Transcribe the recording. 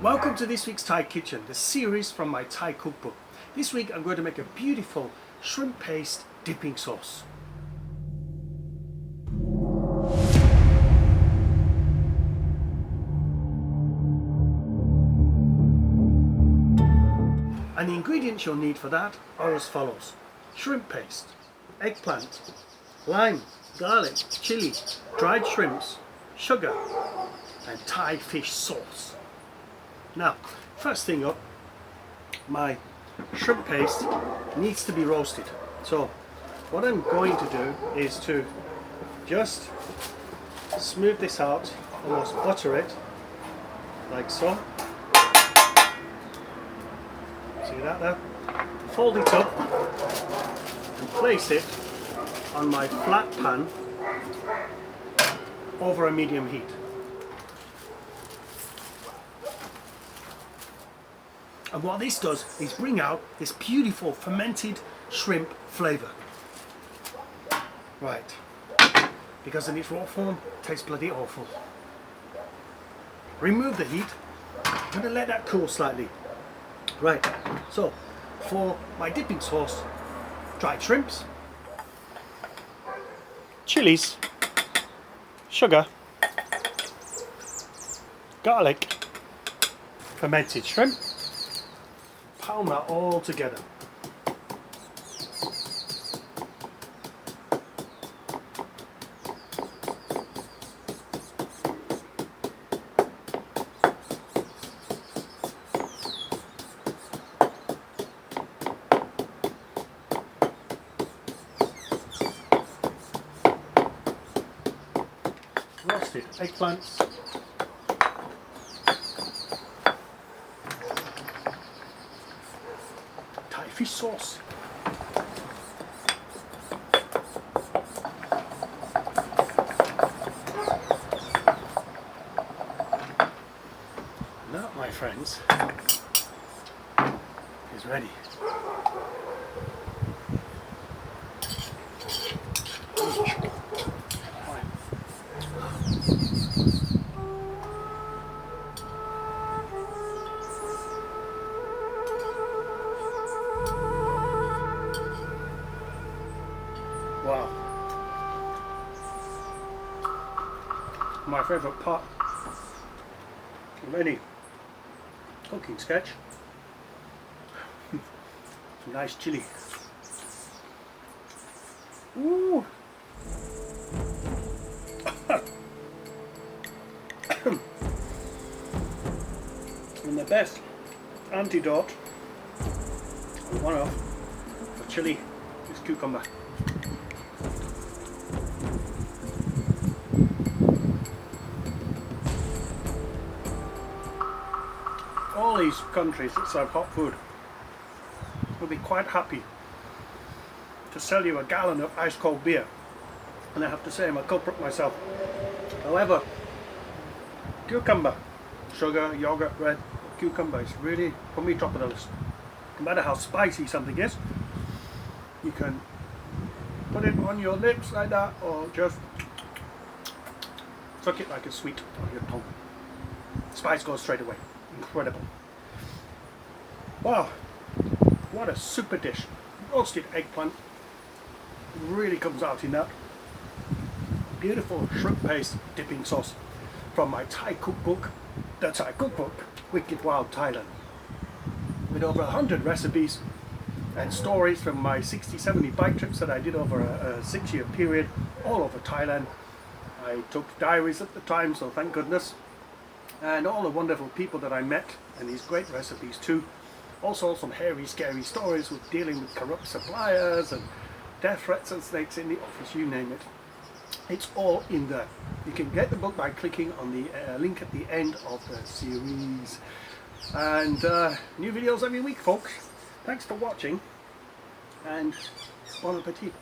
Welcome to this week's Thai Kitchen, the series from my Thai cookbook. This week I'm going to make a beautiful shrimp paste dipping sauce. And the ingredients you'll need for that are as follows: shrimp paste, eggplant, lime, garlic, chili, dried shrimps, sugar and Thai fish sauce. Now, first thing up, my shrimp paste needs to be roasted. So what I'm going to do is to just smooth this out, almost butter it, like so. See that there? Fold it up and place it on my flat pan over a medium heat. And what this does is bring out this beautiful fermented shrimp flavour. Right, because in its raw form, it tastes bloody awful. Remove the heat. I'm going to let that cool slightly. Right, so for my dipping sauce, dried shrimps, chilies, sugar, garlic, fermented shrimp. Pound that all together. Roasted eggplants. Thai fish sauce. That, my friends, is ready. Wow. My favourite part of any cooking sketch. Some nice chilli. Ooh. And the best antidote, one of, for chilli is cucumber. All these countries that serve hot food will be quite happy to sell you a gallon of ice cold beer, and I have to say I'm a culprit myself. However, cucumber, sugar, yogurt, bread, cucumber is really, for me, top of the list. No matter how spicy something is, you can put it on your lips like that, or just suck it like a sweet on your tongue. Spice goes straight away. Incredible. Wow, what a super dish. Roasted eggplant really comes out in that. Beautiful shrimp paste dipping sauce from my Thai cookbook, the Thai cookbook, Wicked Wild Thailand, with over 100 recipes and stories from my 60-70 bike trips that I did over a 6-year period all over Thailand. I took diaries at the time, so thank goodness. And all the wonderful people that I met, and these great recipes too. Also some hairy, scary stories with dealing with corrupt suppliers and death threats and snakes in the office, you name it. It's all in there. You can get the book by clicking on the link at the end of the series. And new videos every week, folks. Thanks for watching, and bon appetit.